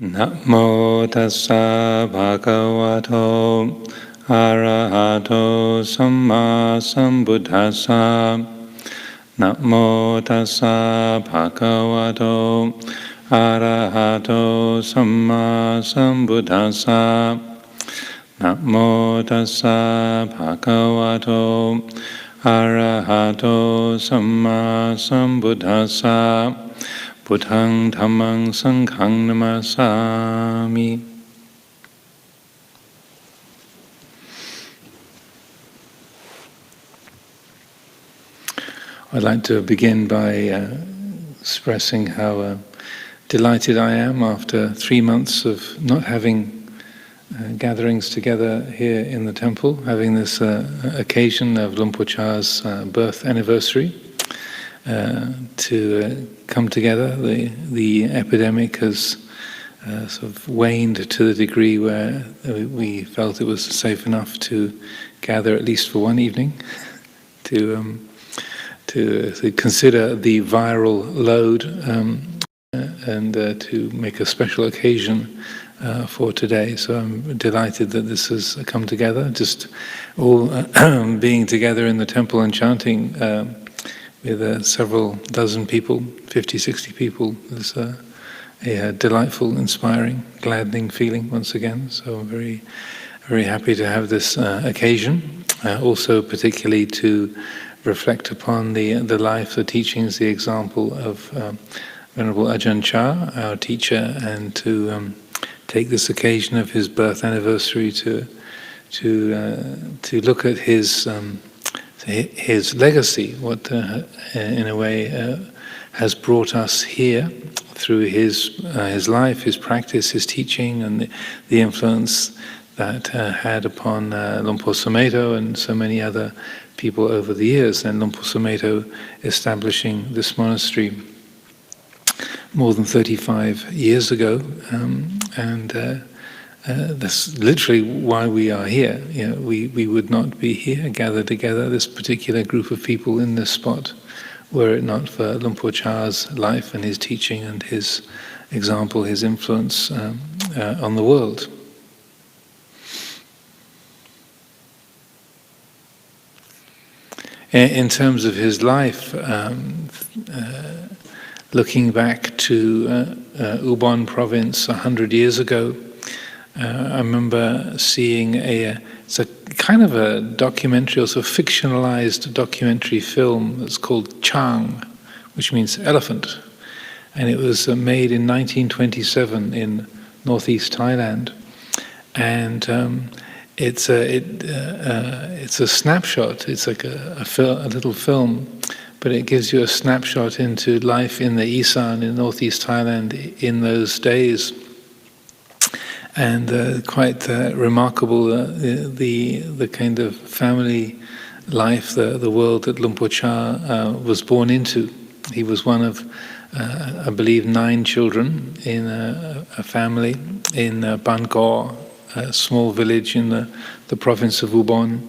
Namo tassa bhagavato arahato samma sambuddhassa. Namo tassa bhagavato arahato samma sambuddhassa. Namo tassa bhagavato arahato samma sambuddhassa. Buddhaṃ Dhammam Sangham Namasami. I'd like to begin by expressing how delighted I am after 3 months of not having gatherings together here in the temple, having this occasion of Luang Por Chah's birth anniversary. To come together. The epidemic has sort of waned to the degree where we felt it was safe enough to gather at least for one evening to consider the viral load and to make a special occasion for today. So I'm delighted that this has come together, just all being together in the temple and chanting with several dozen people, 50, 60 people. It's a delightful, inspiring, gladdening feeling once again. So I'm very, very happy to have this occasion. Also particularly to reflect upon the life, the teachings, the example of Venerable Ajahn Chah, our teacher, and to take this occasion of his birth anniversary to look at his legacy, what in a way has brought us here through his life, his practice, his teaching, and the influence that had upon Luang Por Sumedho and so many other people over the years, and Luang Por Sumedho establishing this monastery more than 35 years ago, and that's literally why we are here. You know, we would not be here, gathered together, this particular group of people in this spot, were it not for Luang Por Chah's life and his teaching and his example, his influence on the world. In terms of his life, looking back to Ubon province 100 years ago, I remember seeing it's a kind of a documentary, also a fictionalized documentary film that's called Chah, which means elephant. And it was made in 1927 in northeast Thailand. And it's a snapshot, it's like a little film, but it gives you a snapshot into life in the Isan in northeast Thailand in those days. And quite remarkable, the kind of family life, the world that Luang Por Chah was born into. He was one of, I believe, 9 children in a family in Bangor, a small village in the province of Ubon.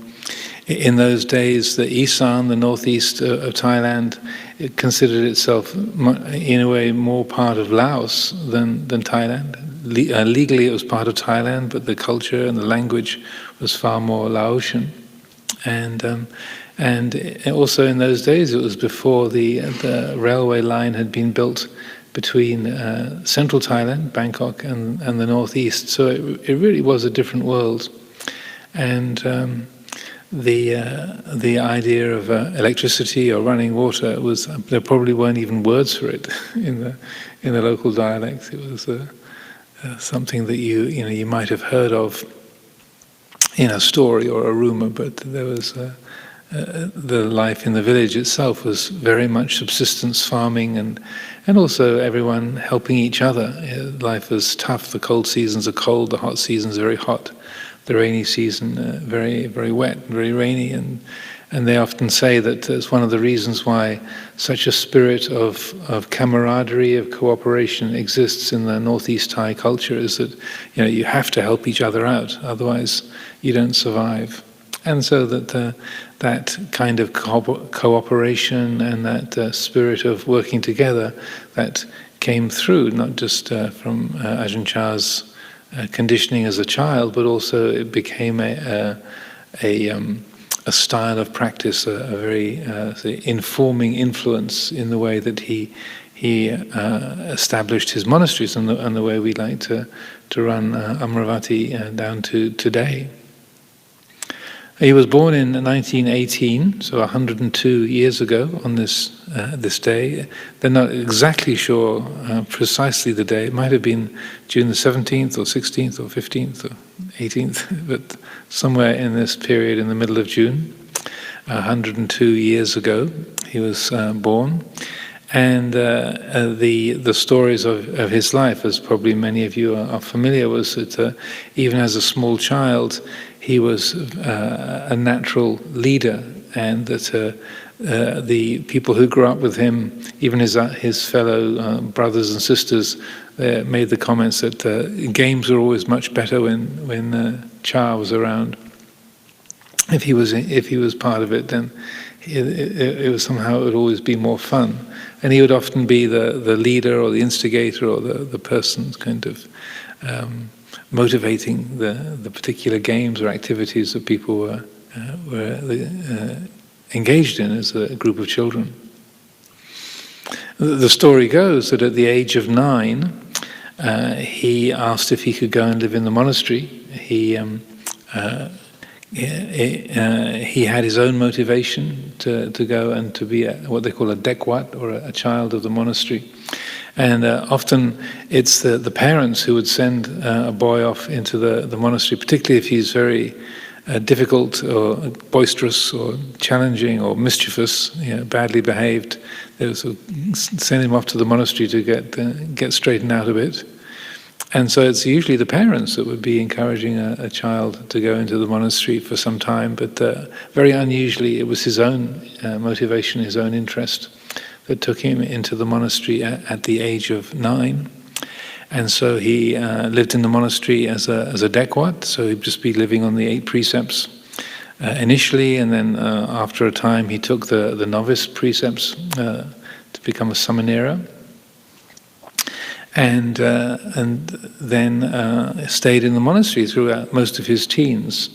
In those days, the Isan, the northeast of Thailand, it considered itself in a way more part of Laos than Thailand. Legally it was part of Thailand, but the culture and the language was far more Laotian. And also in those days it was before the railway line had been built between central Thailand, Bangkok, and the northeast. So it really was a different world. And the idea of electricity or running water was, there probably weren't even words for it in the local dialects. It was something that you might have heard of in a story or a rumor, but there was the life in the village itself was very much subsistence farming, and also everyone helping each other. Life was tough. The cold seasons are cold, the hot seasons are very hot, the rainy season very, very wet, very rainy, and they often say that it's one of the reasons why such a spirit of camaraderie, of cooperation exists in the Northeast Thai culture, is that you have to help each other out, otherwise you don't survive. And so that kind of cooperation and that spirit of working together, that came through, not just from Ajahn Chah's conditioning as a child, but also it became a style of practice, a very informing influence in the way that he established his monasteries and the way we like to run Amaravati down to today. He was born in 1918, so 102 years ago on this day. They're not exactly sure precisely the day. It might have been June the 17th or 16th or 15th or 18th, but somewhere in this period in the middle of June, 102 years ago, he was born. And the stories of his life, as probably many of you are familiar, was that even as a small child, he was a natural leader, and that the people who grew up with him, even his fellow brothers and sisters, made the comments that games were always much better when Chah was around. If he was part of it, then it was somehow it would always be more fun, and he would often be the leader or the instigator or the person kind of motivating the particular games or activities that people were engaged in as a group of children. The story goes that at the age of 9, he asked if he could go and live in the monastery. He had his own motivation to go and to be what they call a dekwat, or a child of the monastery. And often it's the parents who would send a boy off into the monastery, particularly if he's very difficult or boisterous or challenging or mischievous, badly behaved. They would sort of send him off to the monastery to get straightened out a bit. And so it's usually the parents that would be encouraging a child to go into the monastery for some time, but very unusually it was his own motivation, his own interest that took him into the monastery at the age of 9. And so he lived in the monastery as a dekwat, so he'd just be living on the 8 precepts initially, and then after a time he took the novice precepts to become a samanera, and then stayed in the monastery throughout most of his teens.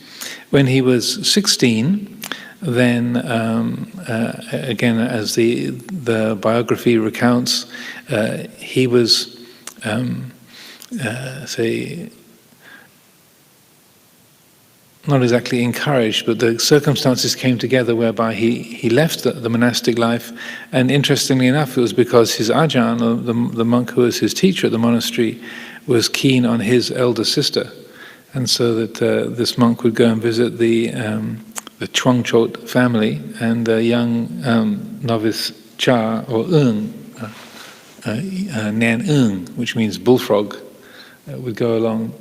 When he was 16, then again, as the biography recounts, he was not exactly encouraged, but the circumstances came together whereby he left the monastic life. And interestingly enough, it was because his Ajahn, or the monk who was his teacher at the monastery, was keen on his elder sister, and so that this monk would go and visit the Chuangchot family, and the young novice Chah, or Nan which means bullfrog, would go along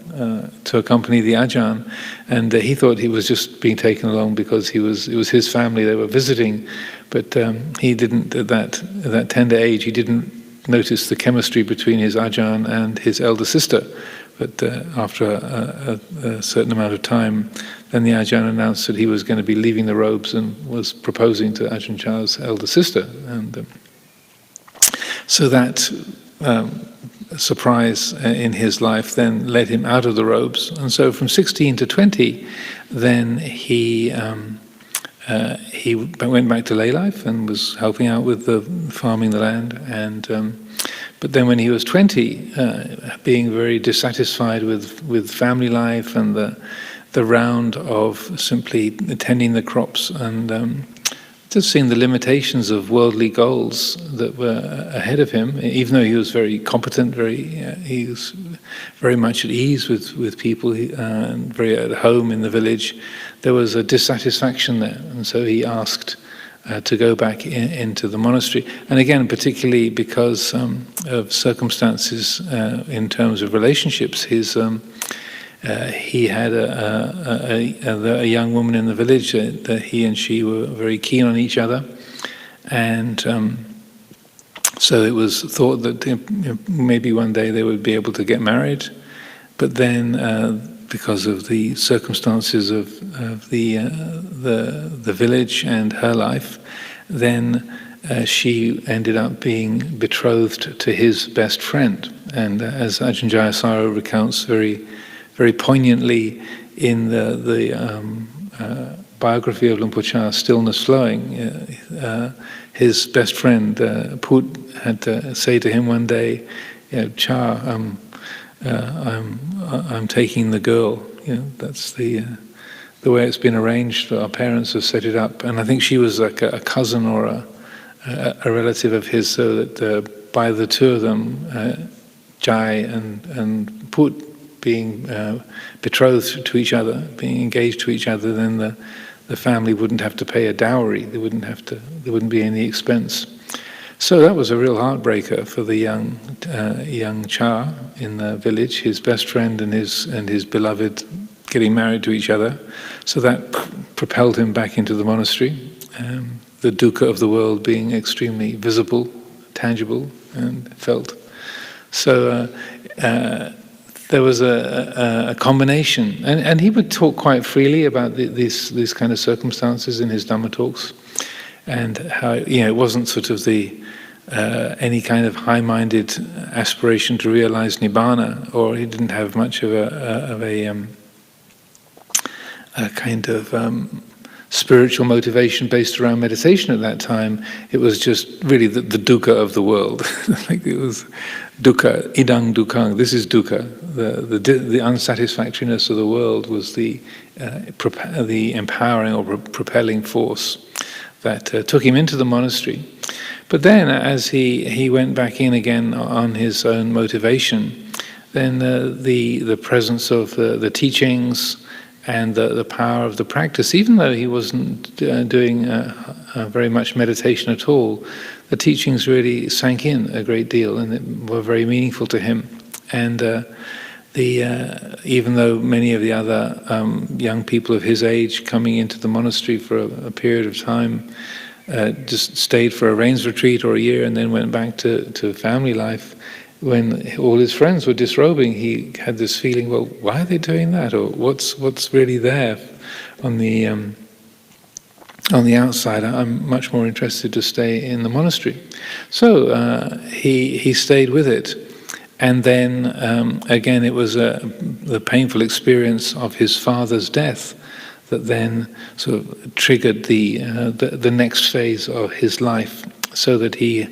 to accompany the Ajahn, and he thought he was just being taken along because it was his family they were visiting, but he didn't at that tender age. He didn't notice the chemistry between his Ajahn and his elder sister. But after a certain amount of time, then the Ajahn announced that he was going to be leaving the robes and was proposing to Ajahn Chah's elder sister, and so that surprise in his life then led him out of the robes. And so from 16 to 20, then he went back to lay life and was helping out with the farming the land. And but then when he was 20, being very dissatisfied with family life and the round of simply attending the crops and just seeing the limitations of worldly goals that were ahead of him, even though he was very competent, he was very much at ease with people and very at home in the village, there was a dissatisfaction there. And so he asked to go back into the monastery. And again, particularly because of circumstances in terms of relationships, he had a young woman in the village that he and she were very keen on each other, and so it was thought that maybe one day they would be able to get married. But then, because of the circumstances of the village and her life, then she ended up being betrothed to his best friend. And as Ajahn Jayasaro recounts very, very poignantly in the biography of Luang Por Chah, Stillness Flowing, his best friend Put had to say to him one day, Chah, I'm taking the girl. That's the way it's been arranged. Our parents have set it up, and I think she was like a cousin or a relative of his, so that by the two of them, Jai and Put, being betrothed to each other, being engaged to each other, then the family wouldn't have to pay a dowry. There wouldn't be any expense. So that was a real heartbreaker for the young Chah in the village. His best friend and his beloved getting married to each other. So that propelled him back into the monastery. The dukkha of the world being extremely visible, tangible, and felt. So there was a combination, and he would talk quite freely about these kind of circumstances in his Dhamma talks, and how it wasn't sort of any kind of high-minded aspiration to realize nibbana, or he didn't have much of a kind of spiritual motivation based around meditation at that time. It was just really the dukkha of the world. Like it was dukkha, idang dukkha. This is dukkha. The unsatisfactoriness of the world was the empowering or propelling force that took him into the monastery. But then, as he went back in again on his own motivation, then the presence of the teachings and the power of the practice, even though he wasn't doing very much meditation at all, the teachings really sank in a great deal and were very meaningful to him. And even though many of the other young people of his age coming into the monastery for a period of time just stayed for a rains retreat or a year and then went back to family life, when all his friends were disrobing, he had this feeling, well, why are they doing that? Or what's really there on the outside? I'm much more interested to stay in the monastery. So he stayed with it. And then again, it was the painful experience of his father's death that then sort of triggered the next phase of his life, so that he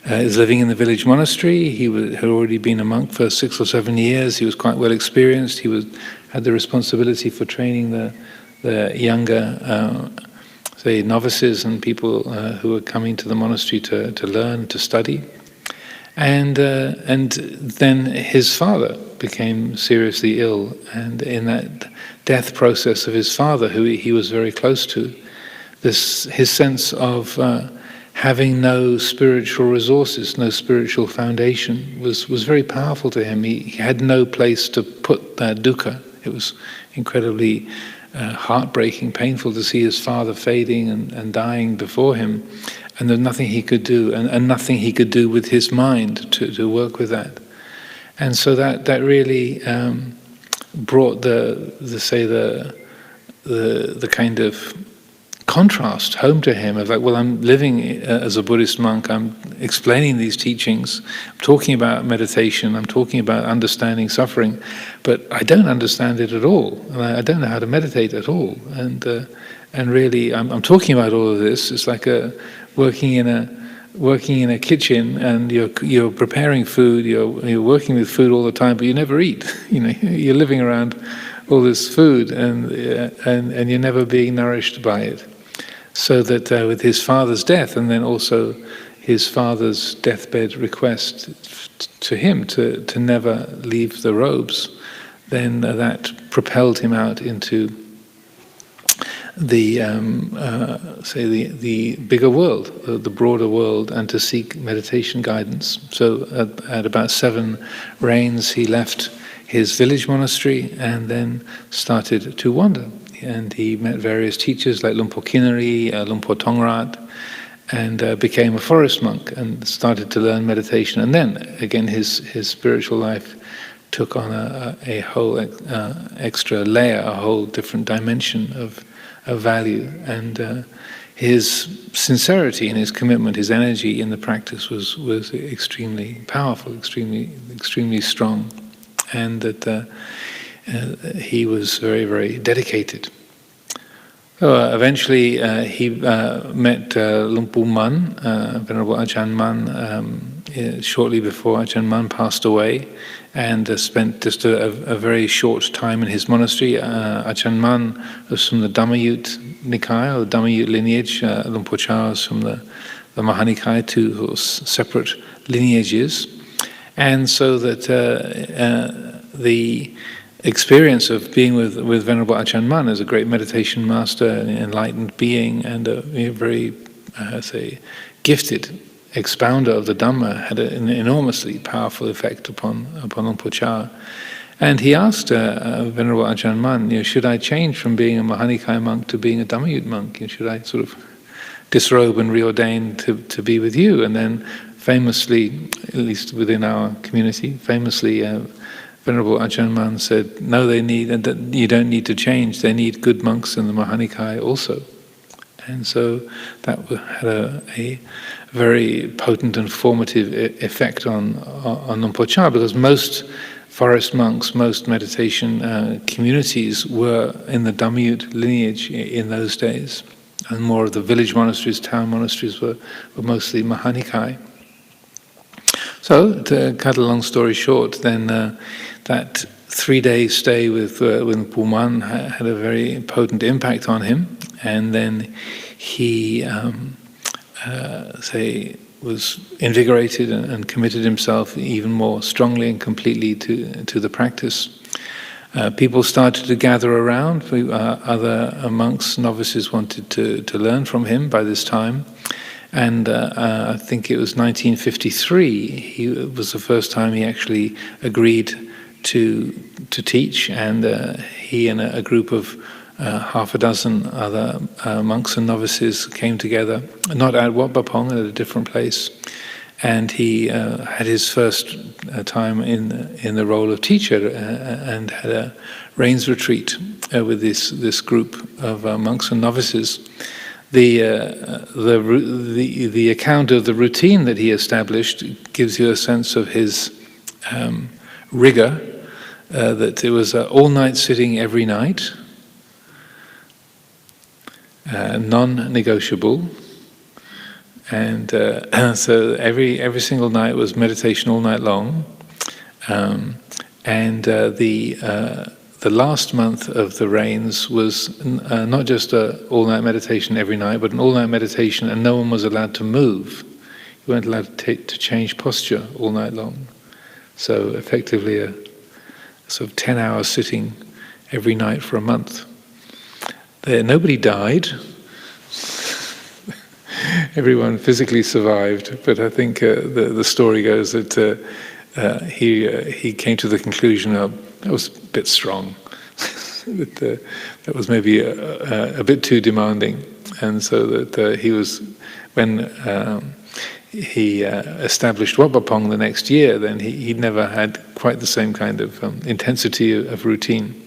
is living in the village monastery. He had already been a monk for 6 or 7 years. He was quite well experienced. He had the responsibility for training the younger, say, novices and people who were coming to the monastery to learn, to study. And then his father became seriously ill, and in that death process of his father, who he was very close to, his sense of having no spiritual resources, no spiritual foundation, was very powerful to him. He had no place to put that dukkha. It was incredibly heartbreaking, painful to see his father fading and dying before him, and there's nothing he could do, and nothing he could do with his mind to work with that. And so that really brought the kind of contrast home to him of like, well, I'm living as a Buddhist monk, I'm explaining these teachings, I'm talking about meditation, I'm talking about understanding suffering, but I don't understand it at all, and I don't know how to meditate at all. And really, I'm talking about all of this. It's like working in a kitchen, and you're preparing food, you're working with food all the time, but you never eat. You're living around all this food, and you're never being nourished by it. So that with his father's death, and then also his father's deathbed request to him to never leave the robes, then that propelled him out into the bigger world, the broader world, and to seek meditation guidance. So at about 7 rains, he left his village monastery and then started to wander. And he met various teachers like Luang Por Kinari, Luang Por Tongrat, and became a forest monk and started to learn meditation. And then again, his spiritual life took on a whole extra layer, a whole different dimension of value. And his sincerity and his commitment, his energy in the practice was extremely powerful, extremely strong, and that he was very, very dedicated. So eventually he met Luang Man, Venerable Ajahn Man, shortly before Ajahn Man passed away, and spent just a very short time in his monastery. Ajahn Man was from the Dhammayut Nikaya, or the Dhammayut lineage. Luang Chah was from the Mahanikaya, two separate lineages. And so that the experience of being with Venerable Ajahn Man as a great meditation master, an enlightened being, and a very, gifted expounder of the Dhamma had an enormously powerful effect upon Luang Chah. And he asked Venerable Ajahn Man, should I change from being a Mahanikaya monk to being a Dhammayut monk? Should I sort of disrobe and reordain to be with you? And then famously, at least within our community, Venerable Ajahn Man said, no, you don't need to change. They need good monks in the Mahanikaya also. And so that had a very potent and formative effect on Luang Chah, because most forest monks, most meditation communities were in the Dhammayut lineage in those days. And more of the village monasteries, town monasteries were mostly Mahanikaya. So, to cut a long story short, then that 3-day stay with Luang Man had a very potent impact on him, and then he was invigorated and committed himself even more strongly and completely to the practice. People started to gather around. Other monks, novices wanted to learn from him by this time. And I think it was 1953, it was the first time he actually agreed to teach, and he and a group of half a dozen other monks and novices came together, not at Wat Pah Pong, at a different place, and he had his first time in the role of teacher and had a rains retreat with this group of monks and novices. The account of the routine that he established gives you a sense of his rigor, that it was all-night sitting every night, non-negotiable, and so every single night was meditation all night long, and the last month of the rains was not just an all-night meditation every night, but an all-night meditation, and no one was allowed to move. You weren't allowed to change posture all night long. So effectively a sort of 10-hour sitting every night for a month. Nobody died. Everyone physically survived, but I think the story goes that he came to the conclusion of that was a bit strong. That was maybe a bit too demanding, and so that he was, when he established Wat Pah Pong the next year, then he'd never had quite the same kind of intensity of routine.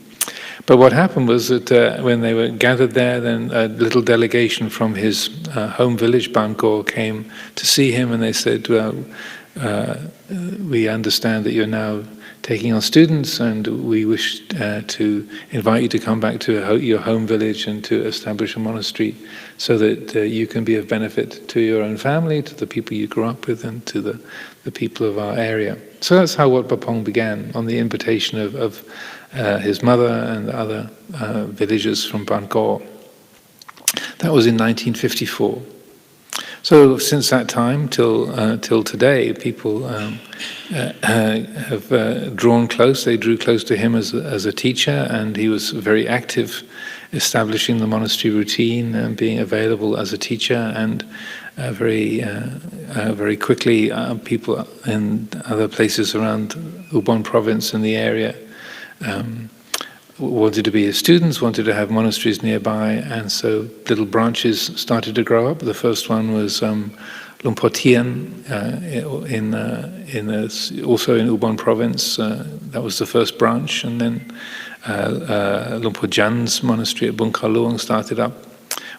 But what happened was that when they were gathered there, then a little delegation from his home village, Bangkok, came to see him, and they said, we understand that you're now taking on students, and we wish to invite you to come back to your home village and to establish a monastery so that you can be of benefit to your own family, to the people you grew up with, and to the people of our area. So that's how Wat Pah Pong began, on the invitation of his mother and other villagers from Bangkok. That was in 1954. So since that time till today, people have drawn close. They drew close to him as a teacher, and he was very active, establishing the monastery routine and being available as a teacher. And very quickly, people in other places around Ubon province and the area wanted to be his students, wanted to have monasteries nearby, and so little branches started to grow up. The first one was Luang Por Tien also in Ubon province. That was the first branch, and then Luang Por Jan's monastery at Bung Kar Luang started up.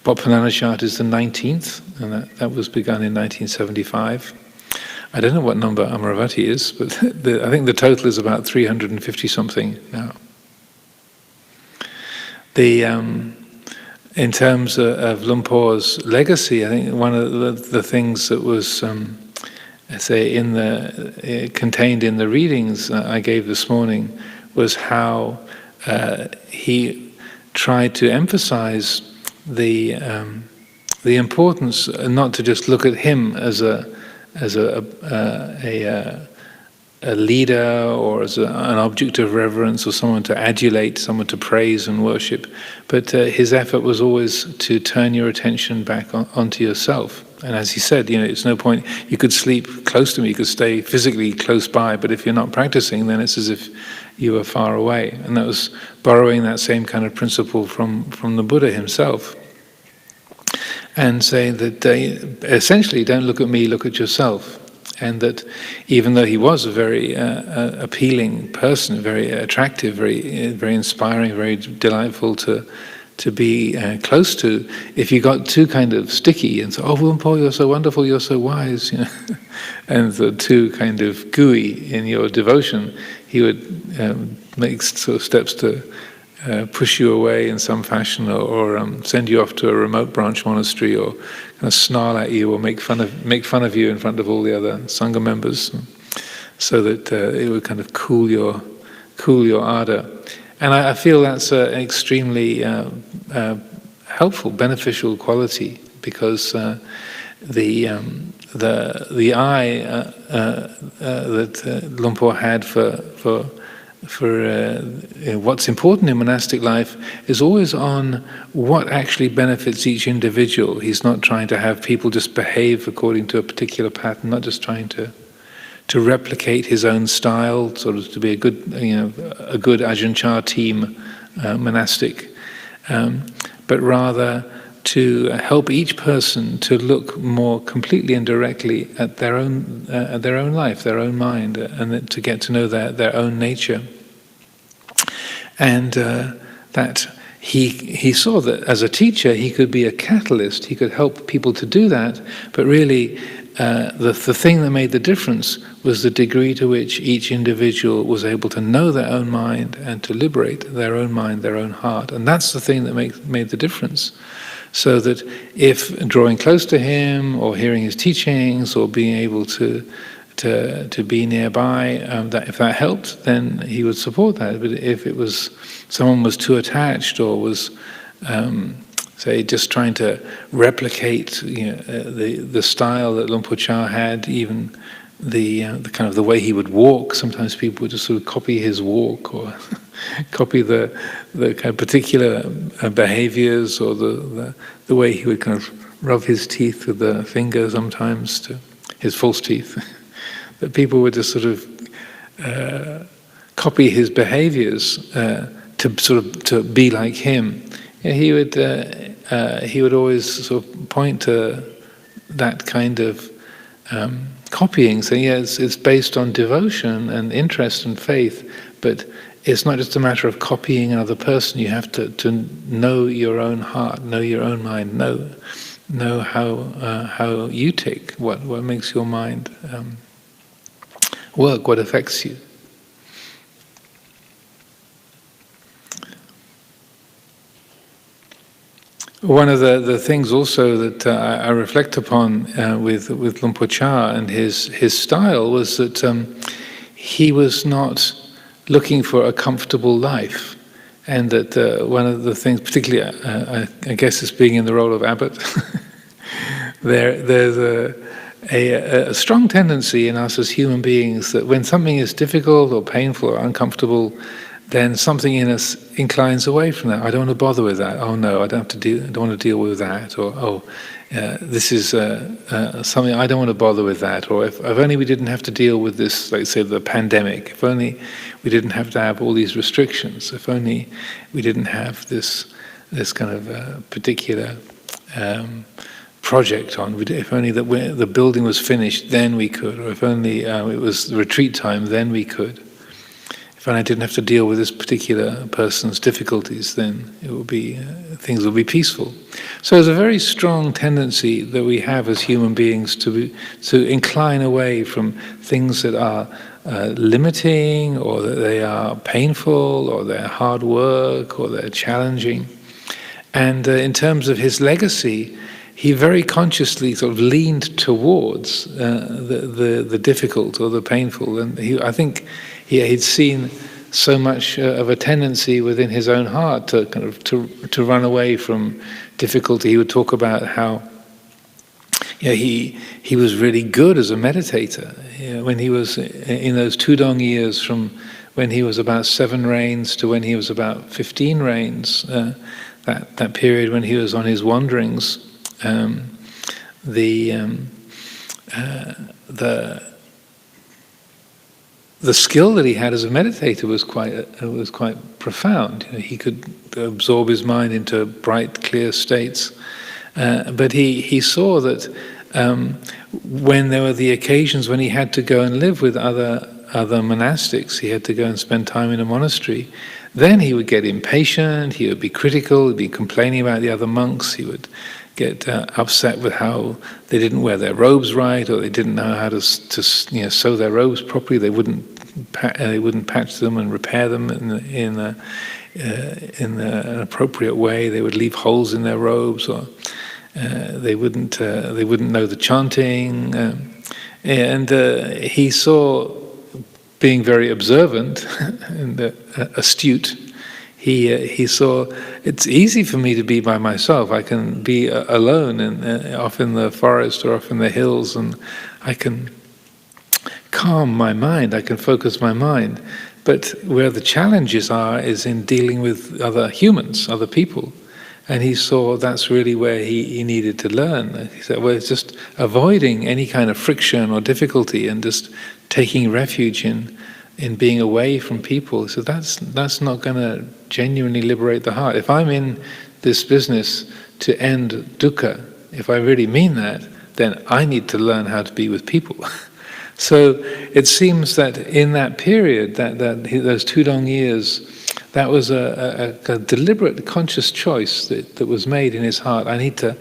Botpananachat is the 19th, and that was begun in 1975. I don't know what number Amaravati is, but I think the total is about 350 something now. In terms of Luang Por's legacy, I think one of the things that was, contained in the readings I gave this morning was how he tried to emphasize the importance, not to just look at him as a leader or as an object of reverence or someone to adulate, someone to praise and worship, but his effort was always to turn your attention back onto yourself. And as he said, it's no point, you could sleep close to me, you could stay physically close by, but if you're not practicing, then it's as if you were far away. And that was borrowing that same kind of principle from the Buddha himself. And saying that essentially, don't look at me, look at yourself. And that even though he was a very appealing person, very attractive, very inspiring, very delightful to be close to, if you got too kind of sticky and say, "Oh, Luang Por, you're so wonderful, you're so wise," and too kind of gooey in your devotion, he would make sort of steps to push you away in some fashion, or send you off to a remote branch monastery, or kind of snarl at you, or make fun of you in front of all the other sangha members, so that it would kind of cool your ardor. And I feel that's an extremely helpful, beneficial quality, because the eye that Luang Por had for what's important in monastic life is always on what actually benefits each individual. He's not trying to have people just behave according to a particular pattern, not just trying to replicate his own style, sort of to be a good Ajahn Chah team monastic, but rather to help each person to look more completely and directly at their own life, their own mind, and to get to know their own nature. And that he saw that as a teacher he could be a catalyst, he could help people to do that, but really the thing that made the difference was the degree to which each individual was able to know their own mind and to liberate their own mind, their own heart. And that's the thing that made the difference. So that if drawing close to him, or hearing his teachings, or being able to be nearby, if that helped, then he would support that. But if it was someone was too attached, or was say just trying to replicate the style that Luang Por Chah had, even the kind of the way he would walk, sometimes people would just sort of copy his walk, or copy the kind of particular behaviors, or the way he would kind of rub his teeth with the finger sometimes, to his false teeth. That people would just sort of copy his behaviors to be like him. He would always sort of point to that kind of copying, saying, it's based on devotion and interest and faith, but it's not just a matter of copying another person. You have to know your own heart, know your own mind, know how you tick, what makes your mind work, what affects you. One of the things also that I reflect upon with Luang Por Chah and his style was that he was not looking for a comfortable life, and that one of the things, particularly I guess as being in the role of abbot, there's a strong tendency in us as human beings that when something is difficult or painful or uncomfortable, then something in us inclines away from that. I don't want to bother with that. Oh no, I don't want to deal with that. Or this is something I don't want to bother with that. Or if only we didn't have to deal with this, like say the pandemic. If only we didn't have to have all these restrictions. If only we didn't have this kind of particular project on. If only the building was finished, then we could. Or if only it was the retreat time, then we could. If if I didn't have to deal with this particular person's difficulties, then it would be things will be peaceful. So there's a very strong tendency that we have as human beings to incline away from things that are limiting, or that they are painful, or they're hard work, or they're challenging. And in terms of his legacy, he very consciously sort of leaned towards the difficult or the painful. And I think he'd seen so much of a tendency within his own heart to kind of to run away from difficulty. He would talk about how he was really good as a meditator. When he was in those Tudong years, from when he was about 7 rains to when he was about 15 rains, that period when he was on his wanderings, the skill that he had as a meditator was quite profound. He could absorb his mind into bright, clear states. But he saw that when there were the occasions when he had to go and live with other monastics, he had to go and spend time in a monastery, then he would get impatient, he would be critical, he'd be complaining about the other monks, he would get upset with how they didn't wear their robes right, or they didn't know how to sew their robes properly. They wouldn't patch them and repair them in an appropriate way. They would leave holes in their robes, or they wouldn't know the chanting. And he saw, being very observant and astute, he saw it's easy for me to be by myself. I can be alone and off in the forest or off in the hills, and I can calm my mind, I can focus my mind. But where the challenges are is in dealing with other humans, other people. And he saw that's really where he needed to learn. He said, well, it's just avoiding any kind of friction or difficulty and just taking refuge in being away from people. So that's not going to genuinely liberate the heart. If I'm in this business to end dukkha, if I really mean that, then I need to learn how to be with people. So it seems that in that period, those Tudong years, that was a deliberate, conscious choice that was made in his heart. I need to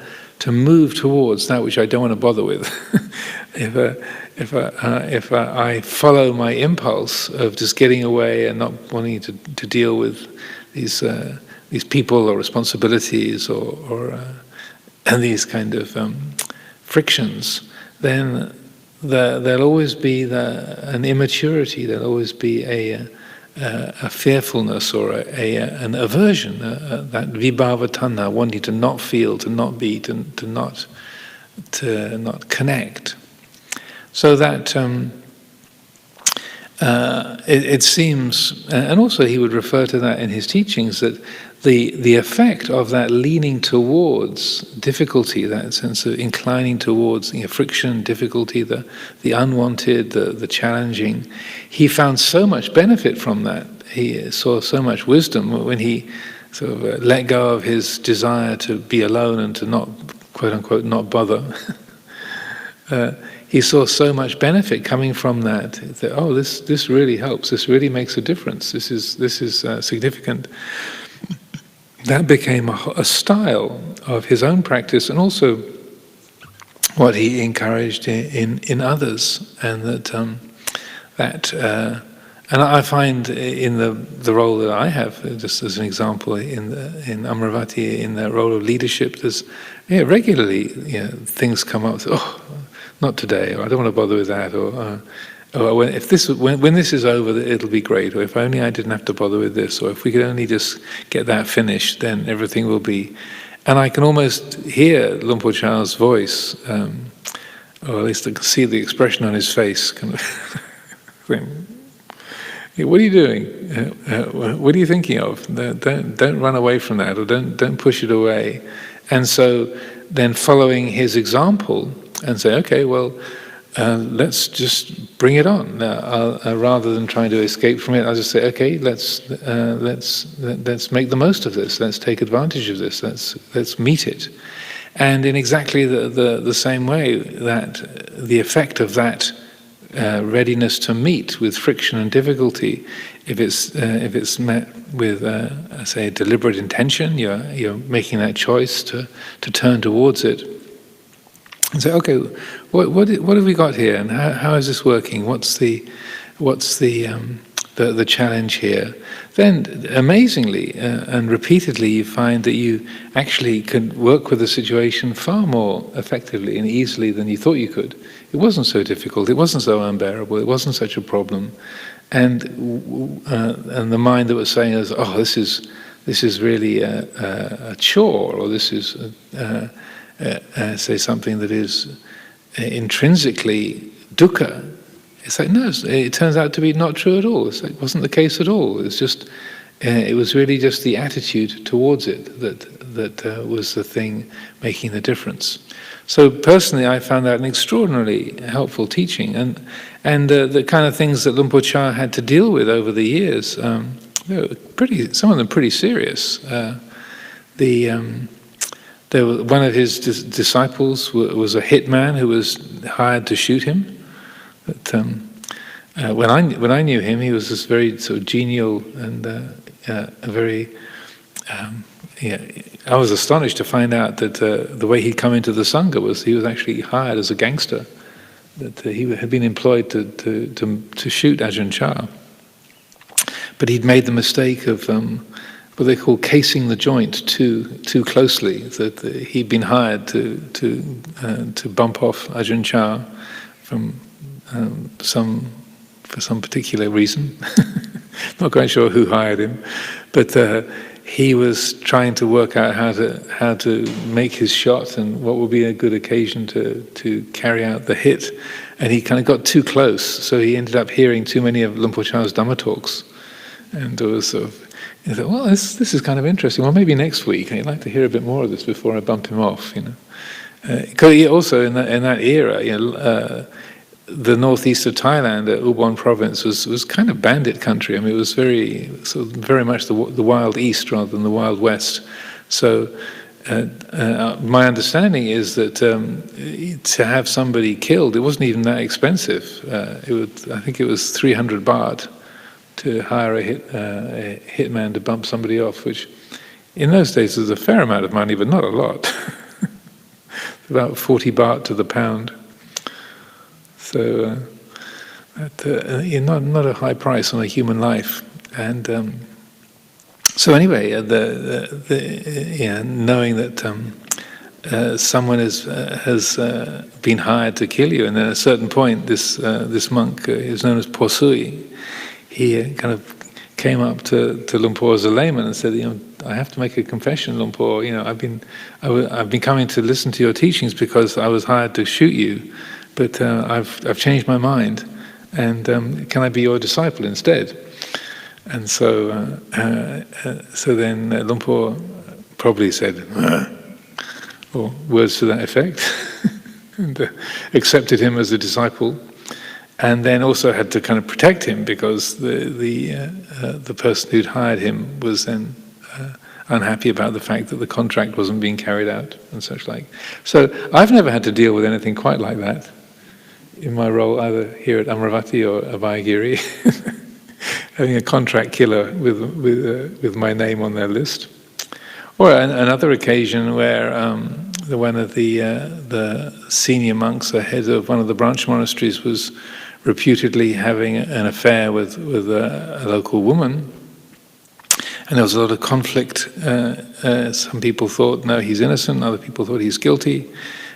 move towards that which I don't want to bother with. If I follow my impulse of just getting away and not wanting to deal with these people or responsibilities or these kind of frictions, then there'll always be an immaturity. There'll always be a fearfulness or an aversion, that vibhava tanha, wanting to not feel, to not be, to not connect. So that it seems, and also he would refer to that in his teachings, that the effect of that leaning towards difficulty, that sense of inclining towards friction, difficulty, the unwanted, the challenging, he found so much benefit from that. He saw so much wisdom when he sort of let go of his desire to be alone and to not, quote unquote, not bother. He saw so much benefit coming from that. This really helps. This really makes a difference. This is significant. That became a style of his own practice, and also what he encouraged in others. And and I find in the role that I have, just as an example, in Amaravati, in the role of leadership, there's regularly things come up. Not today, or I don't want to bother with that, or when this is over, it'll be great, or if only I didn't have to bother with this, or if we could only just get that finished, then everything will be. And I can almost hear Luang Por Chah's voice, or at least I can see the expression on his face, kind of saying, hey, "What are you doing? What are you thinking of? Don't run away from that, or don't push it away." And so then following his example, and say, okay, well, let's just bring it on. Rather than trying to escape from it, I'll just say, okay, let's make the most of this. Let's take advantage of this. Let's meet it. And in exactly the same way, that the effect of that readiness to meet with friction and difficulty, if it's met with, say, a deliberate intention, you're making that choice to turn towards it, and say, okay, what have we got here, and how is this working? What's the challenge here? Then, amazingly and repeatedly, you find that you actually could work with the situation far more effectively and easily than you thought you could. It wasn't so difficult. It wasn't so unbearable. It wasn't such a problem. And the mind that was saying, "Oh, this is really a chore," or this is say something that is intrinsically dukkha. It's like, no, it turns out to be not true at all. It wasn't the case at all. It's just, it was really just the attitude towards it that was the thing making the difference. So personally, I found that an extraordinarily helpful teaching, and the kind of things that Luang Por Chah had to deal with over the years, they were some of them pretty serious. One of his disciples was a hitman who was hired to shoot him. But when I knew him, he was this very sort of genial and a very. I was astonished to find out that the way he'd come into the sangha was he was actually hired as a gangster. That he had been employed to shoot Ajahn Chah, but he'd made the mistake of what they call casing the joint too closely. That he'd been hired to bump off Ajahn Chah from. For some particular reason. Not quite sure who hired him, but he was trying to work out how to make his shot and what would be a good occasion to carry out the hit, and he kind of got too close, so he ended up hearing too many of Luang Por Chah's Dhamma talks, and it was sort of, he thought, well, this is kind of interesting. Well, maybe next week I'd like to hear a bit more of this before I bump him off, Because also in that era, the northeast of Thailand, Ubon province, was kind of bandit country. I mean, it was very much the wild east rather than the wild west. So my understanding is that to have somebody killed, it wasn't even that expensive. I think it was 300 baht to hire a hitman to bump somebody off, which in those days was a fair amount of money, but not a lot. About 40 baht to the pound. So, not a high price on a human life, and so anyway, knowing that someone has been hired to kill you, and at a certain point, this monk is known as Posui. He kind of came up to Luang Por as a layman and said, I have to make a confession, Luang Por. I've been coming to listen to your teachings because I was hired to shoot you. But I've changed my mind, and can I be your disciple instead? And so then Luang Por probably said, or words to that effect, and accepted him as a disciple, and then also had to kind of protect him because the person who'd hired him was then unhappy about the fact that the contract wasn't being carried out and such like. So I've never had to deal with anything quite like that in my role, either here at Amaravati or Abhayagiri, having a contract killer with my name on their list. Or another occasion where one of the senior monks, the head of one of the branch monasteries, was reputedly having an affair with a local woman, and there was a lot of conflict. Some people thought, no, he's innocent, other people thought he's guilty,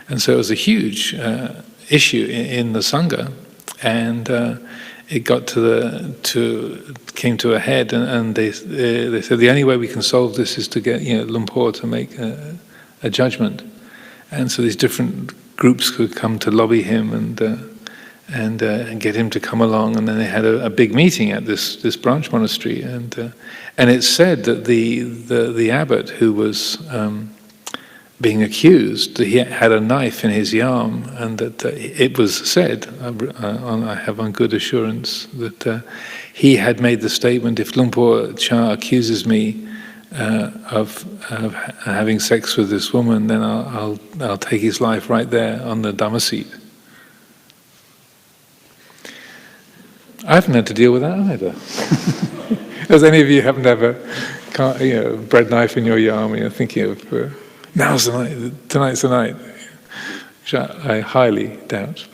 and so it was a huge issue in the sangha, and it got came to a head, and they said the only way we can solve this is to get Luang Por to make a judgment, and so these different groups could come to lobby him and get him to come along, and then they had a big meeting at this branch monastery, and it's said that the abbot who was being accused, he had a knife in his yarm, and that it was said, I have on good assurance, that he had made the statement, if Luang Por Chah accuses me of having sex with this woman, then I'll take his life right there on the Dhamma seat. I haven't had to deal with that either. Has any of you happen to have a bread knife in your yarn when you're thinking of now's the night, tonight's the night, which I highly doubt.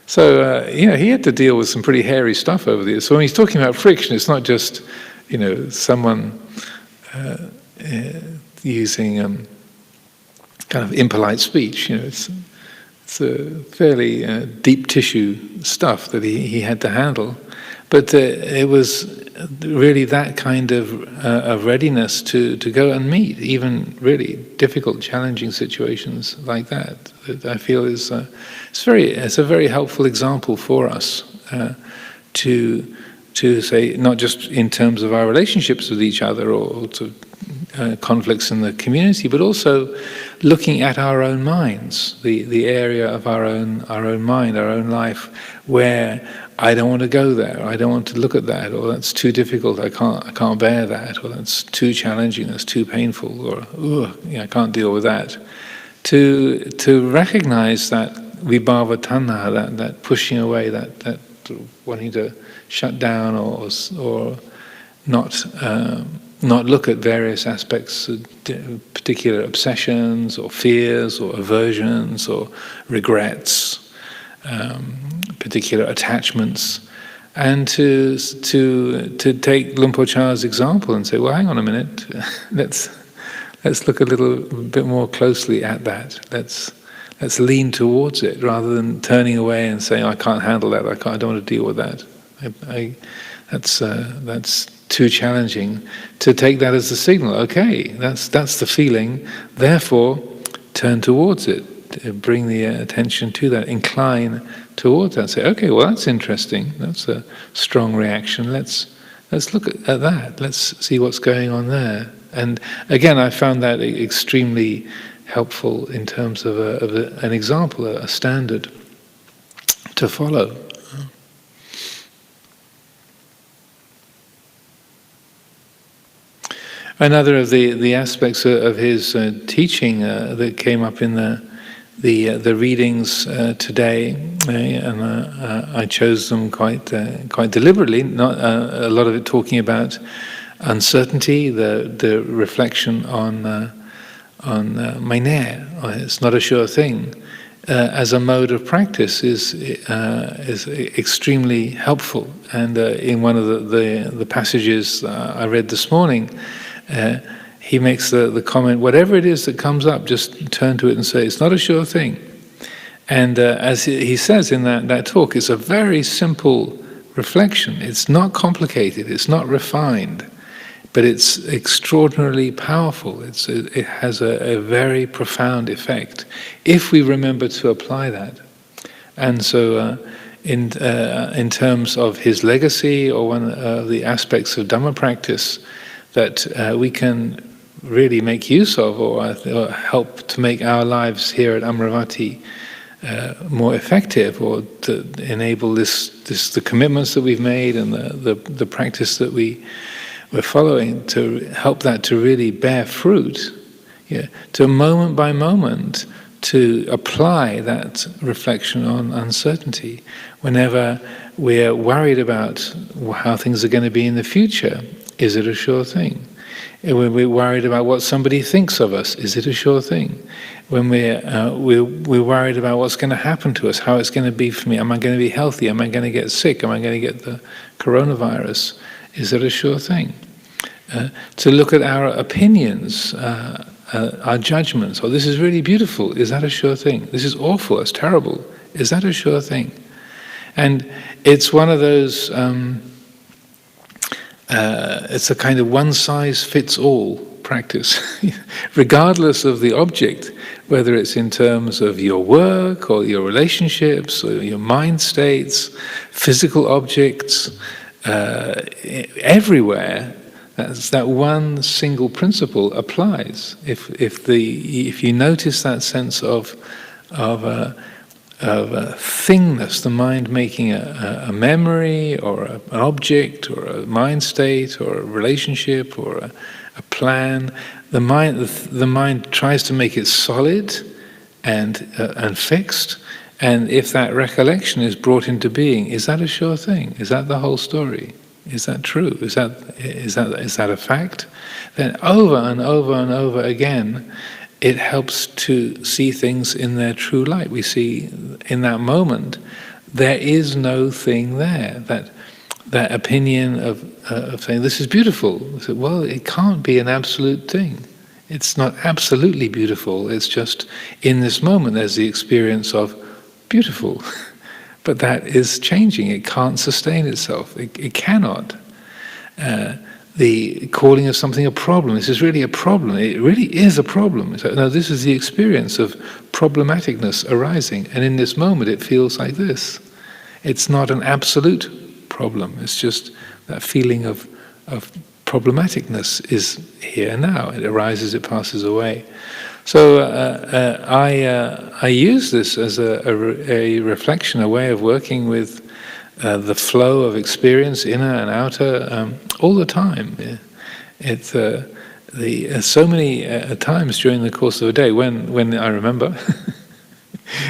So he had to deal with some pretty hairy stuff over the years. So when he's talking about friction, it's not just someone using kind of impolite speech. It's a fairly deep tissue stuff that he had to handle. But it was really that kind of readiness to go and meet even really difficult, challenging situations like that I feel is it's a very helpful example for us to say, not just in terms of our relationships with each other or to conflicts in the community, but also looking at our own minds, the area of our own mind, our own life, where I don't want to go there, I don't want to look at that, or that's too difficult, I can't bear that, or that's too challenging, that's too painful, or I can't deal with that. To recognize that vibhava tanha, that pushing away, that wanting to shut down or not look at various aspects of particular obsessions or fears or aversions or regrets, particular attachments, and to take Luang Por Chah's example and say, well, hang on a minute, let's look a little bit more closely at that. Let's lean towards it rather than turning away and saying, I can't handle that, I don't want to deal with that. That's too challenging. To take that as a signal, okay, that's the feeling, therefore turn towards it, bring the attention to that, incline towards that, say, okay, well that's interesting, that's a strong reaction, let's look at that, let's see what's going on there. And again, I found that extremely helpful in terms of an example, a standard to follow. Another of the aspects of his teaching that came up in the readings today, and I chose them quite deliberately. Not a lot of it talking about uncertainty, the reflection on mainer, it's not a sure thing, as a mode of practice is extremely helpful. And in one of the passages I read this morning, he makes the comment, whatever it is that comes up, just turn to it and say, it's not a sure thing. And as he says in that talk, it's a very simple reflection. It's not complicated, it's not refined, but it's extraordinarily powerful. It has a very profound effect if we remember to apply that. And so in terms of his legacy, or one of the aspects of Dhamma practice that we can really make use of, or help to make our lives here at Amaravati more effective, or to enable the commitments that we've made and the practice that we're following, to help that to really bear fruit, to moment by moment to apply that reflection on uncertainty. Whenever we're worried about how things are going to be in the future, is it a sure thing? When we're worried about what somebody thinks of us, is it a sure thing? When we're worried about what's going to happen to us, how it's going to be for me, am I going to be healthy, am I going to get sick, am I going to get the coronavirus, is it a sure thing? To look at our opinions, our judgments, this is really beautiful, is that a sure thing? This is awful, it's terrible, is that a sure thing? And it's one of those, it's a kind of one-size-fits-all practice, regardless of the object, whether it's in terms of your work or your relationships or your mind states, physical objects, everywhere. That one single principle applies. If you notice that sense of a thingness, the mind making a memory or an object or a mind state or a relationship or a plan, the mind tries to make it solid and fixed, And if that recollection is brought into being, is that a sure thing? Is that the whole story? Is that true? Is that a fact? Then over and over and over again, it helps to see things in their true light. We see in that moment, there is no thing there. That opinion of saying, this is beautiful. Well, it can't be an absolute thing. It's not absolutely beautiful. It's just, in this moment, there's the experience of beautiful. But that is changing. It can't sustain itself. It cannot. The calling of something a problem. This is really a problem. It really is a problem. So, no, this is the experience of problematicness arising. And in this moment, it feels like this. It's not an absolute problem. It's just that feeling of problematicness is here now. It arises, it passes away. So I use this as a reflection, a way of working with the flow of experience, inner and outer, all the time. It's so many times during the course of a day when I remember.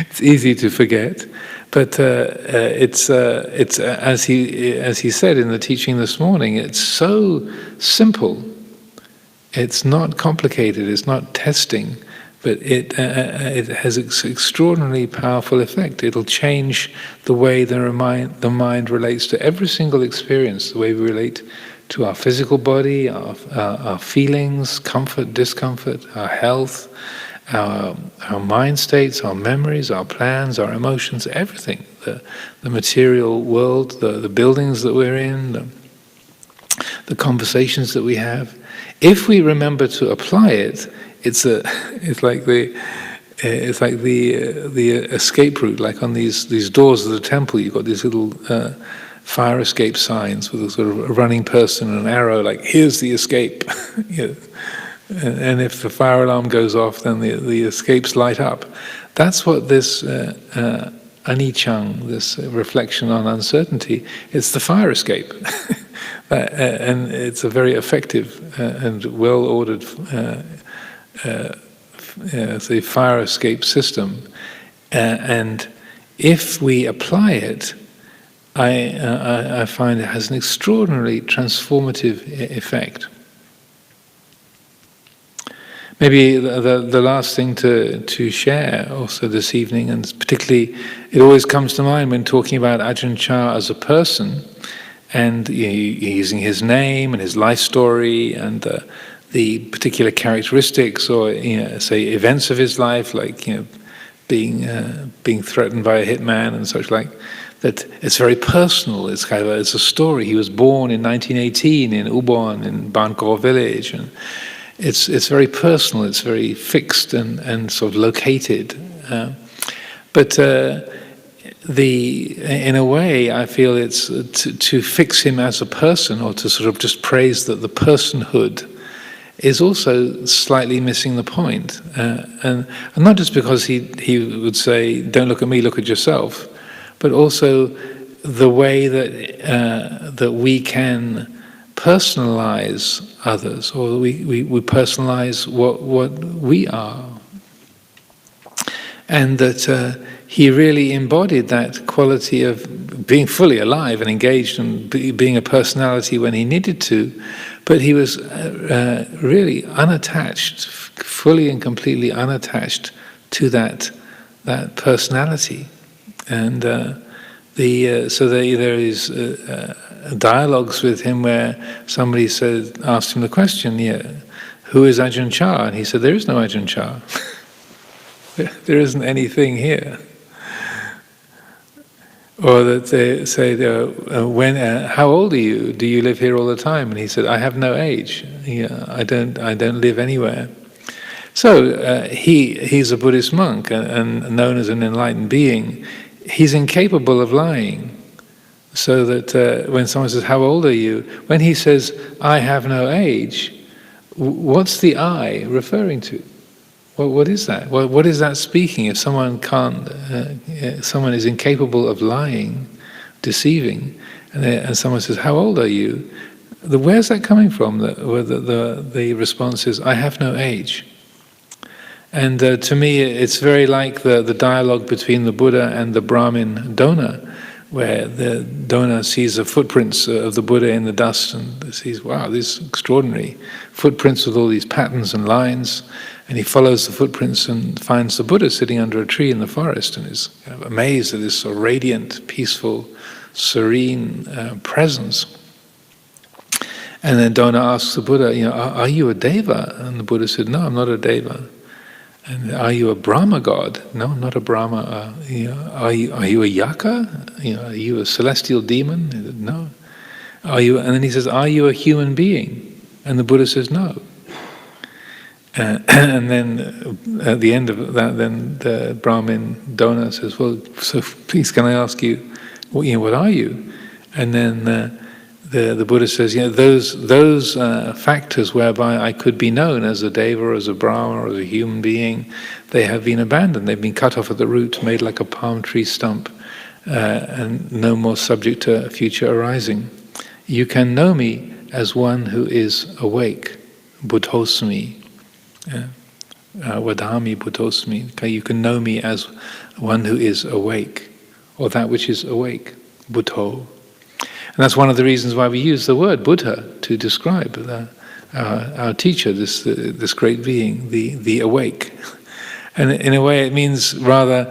It's easy to forget, but it's as he said in the teaching this morning. It's so simple. It's not complicated. It's not testing, but it has an extraordinarily powerful effect. It'll change the way the mind relates to every single experience. The way we relate to our physical body, our feelings, comfort, discomfort, our health. Our mind states, our memories, our plans, our emotions, everything, the material world, the buildings that we're in, the conversations that we have. If we remember to apply it, it's like the escape route. Like on these doors of the temple, you've got these little fire escape signs with a sort of a running person and an arrow. Like, here's the escape. You know. And if the fire alarm goes off, then the escapes light up. That's what this anicca, this reflection on uncertainty, it's the fire escape. And it's a very effective and well-ordered fire escape system. And if we apply it, I find it has an extraordinarily transformative effect. Maybe the last thing to share also this evening, and particularly it always comes to mind when talking about Ajahn Chah as a person, and using his name and his life story and the particular characteristics or say events of his life, like being threatened by a hitman and such like. That it's very personal. It's it's a story. He was born in 1918 in Ubon in Bangkok village, and it's very personal, it's very fixed and sort of located. But in a way, I feel it's to fix him as a person, or to sort of just praise that the personhood is also slightly missing the point. And not just because he would say, don't look at me, look at yourself, but also the way that we can personalize others, or we personalize what we are, and that he really embodied that quality of being fully alive and engaged and being a personality when he needed to, but he was really unattached, fully and completely unattached to that personality. And so there is dialogues with him where somebody asked him the question, who is Ajahn Chah? And he said, there is no Ajahn Chah. There isn't anything here. Or that they say, how old are you? Do you live here all the time? And he said, I have no age. I don't live anywhere. So he's a Buddhist monk and known as an enlightened being. He's incapable of lying. So that when someone says, how old are you? When he says, I have no age, what's the I referring to? What is that? What is that speaking? If someone someone is incapable of lying, deceiving, and someone says, how old are you? Where's that coming from? The response is, I have no age. And to me, it's very like the dialogue between the Buddha and the Brahmin donor, where the donor sees the footprints of the Buddha in the dust and sees, wow, these extraordinary footprints with all these patterns and lines. And he follows the footprints and finds the Buddha sitting under a tree in the forest and is kind of amazed at this sort of radiant, peaceful, serene presence. And then donor asks the Buddha, are you a deva? And the Buddha said, no, I'm not a deva. And are you a Brahma god? No, I'm not a Brahma. Are you a yaka? Are you a celestial demon? He said, no. Are you? And then he says, are you a human being? And the Buddha says, no. And then at the end of that, then the Brahmin donor says, well, so please can I ask you, what are you? And then the Buddha says, those factors whereby I could be known as a deva, or as a Brahma, or as a human being, they have been abandoned. They've been cut off at the root, made like a palm tree stump, and no more subject to future arising. You can know me as one who is awake, buddhosmi. Vadami buddhosmi. You can know me as one who is awake, or that which is awake, buddho. And that's one of the reasons why we use the word Buddha to describe our teacher, this great being, the awake. And in a way it means rather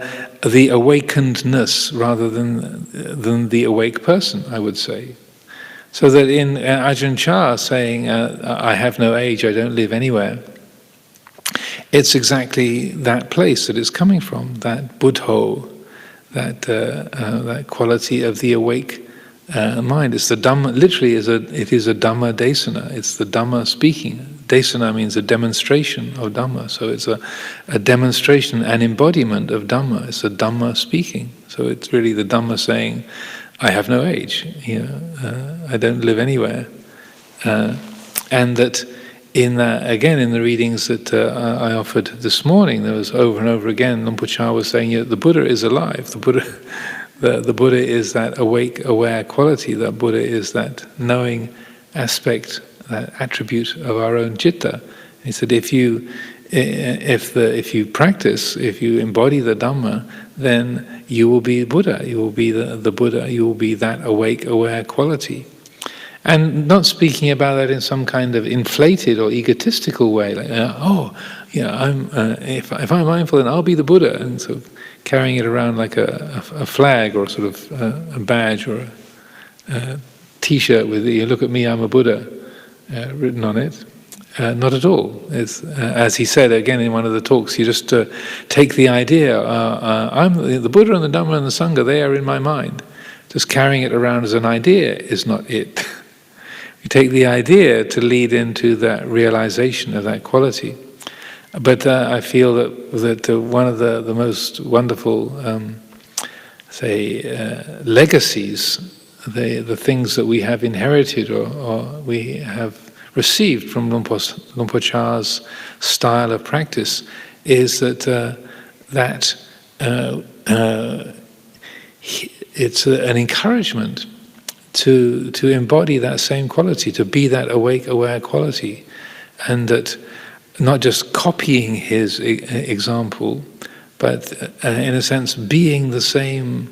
the awakenedness rather than the awake person, I would say. So that in Ajahn Chah saying, I have no age, I don't live anywhere, it's exactly that place that it's coming from, that buddho, that quality of the awake mind. It's the Dhamma, literally it is a Dhamma desana, it's the Dhamma speaking. Desana means a demonstration of Dhamma, so it's a demonstration, an embodiment of Dhamma. It's a Dhamma speaking. So it's really the Dhamma saying, I have no age, I don't live anywhere. And that in the readings that I offered this morning, there was over and over again, Luang Por Chah was saying, the Buddha is alive. The Buddha is that awake, aware quality. The Buddha is that knowing aspect, that attribute of our own citta. He said, if you practice, if you embody the Dhamma, then you will be Buddha. You will be the Buddha. You will be that awake, aware quality. And not speaking about that in some kind of inflated or egotistical way, like, if I'm mindful, then I'll be the Buddha, and sort of carrying it around like a flag or sort of a badge or a T-shirt with look at me, I'm a Buddha written on it. Not at all. It's, as he said again in one of the talks, you just take the idea, I'm the Buddha and the Dhamma and the Sangha, they are in my mind. Just carrying it around as an idea is not it. You take the idea to lead into that realization of that quality. But I feel that one of the most wonderful, legacies, the things that we have inherited or we have received from Luang Por Chah's style of practice is that it's an encouragement to embody that same quality, to be that awake, aware quality, and that not just copying his example, but in a sense being the same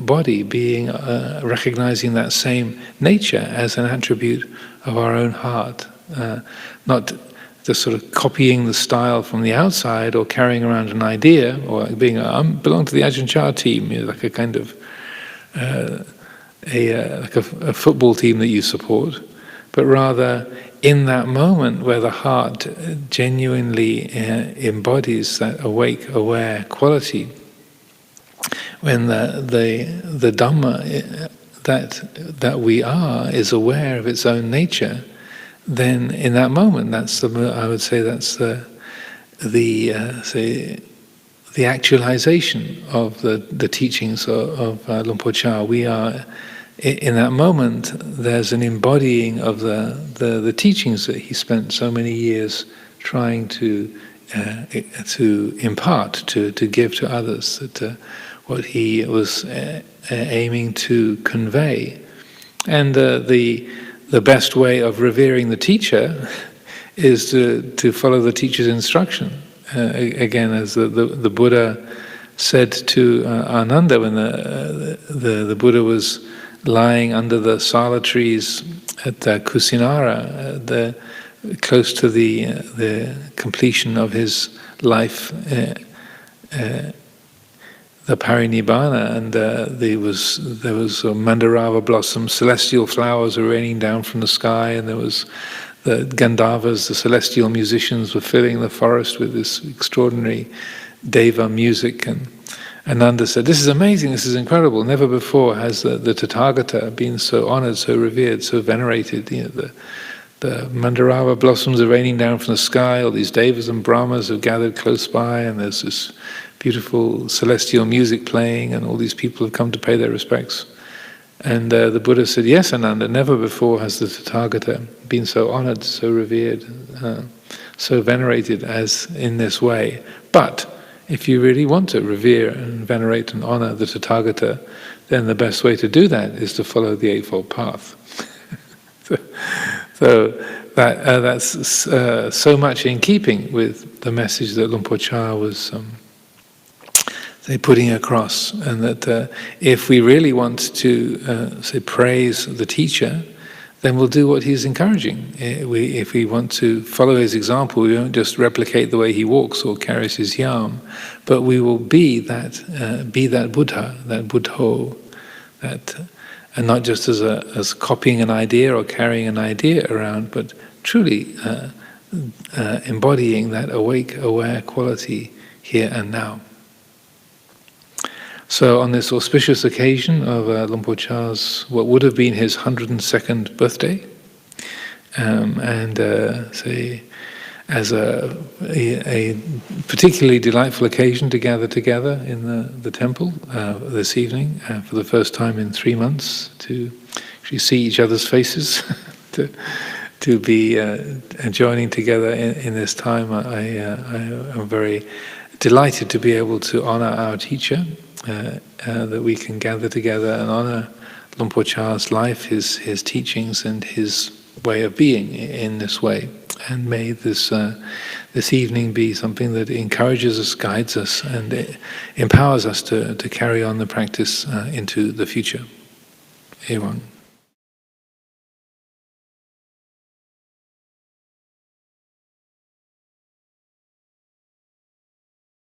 body, being recognizing that same nature as an attribute of our own heart, not just sort of copying the style from the outside or carrying around an idea or being I belong to the Ajahn Chah team, like a kind of like a football team that you support, but rather in that moment where the heart genuinely embodies that awake, aware quality, when the Dhamma that we are is aware of its own nature, then in that moment, I would say that's the actualization of the teachings of Luang Por Chah. We are in that moment. There's an embodying of the teachings that he spent so many years trying to impart, to give to others. That what he was aiming to convey, and the best way of revering the teacher is to follow the teacher's instruction. Again, as the Buddha said to Ananda when the Buddha was lying under the sala trees at Kusinara, close to the completion of his life, the parinibbana, and there was mandarava blossoms, celestial flowers were raining down from the sky, and there was the Gandharvas, the celestial musicians, were filling the forest with this extraordinary deva music. And Ananda said, "This is amazing, this is incredible. Never before has the Tathagata been so honored, so revered, so venerated. The mandarava blossoms are raining down from the sky, all these devas and brahmas have gathered close by, and there's this beautiful celestial music playing, and all these people have come to pay their respects." And the Buddha said, "Yes, Ananda, never before has the Tathagata been so honored, so revered, so venerated as in this way. But if you really want to revere and venerate and honor the Tathagata, then the best way to do that is to follow the Eightfold Path." So that's so much in keeping with the message that Luang Por Chah was putting across, and that if we really want to praise the teacher, then we'll do what he's encouraging. If we want to follow his example, we won't just replicate the way he walks or carries his yam, but we will be that Buddha, that Buddho, and not just as copying an idea or carrying an idea around, but truly embodying that awake, aware quality here and now. So on this auspicious occasion of Luang Por Chah's, what would have been his 102nd birthday, as a particularly delightful occasion to gather together in the temple this evening for the first time in 3 months, to actually see each other's faces, to be joining together in this time. I am very delighted to be able to honor our teacher, that we can gather together and honor Luang Por Chah's life, his teachings, and his way of being in this way. And may this evening be something that encourages us, guides us, and empowers us to carry on the practice into the future. Ewang.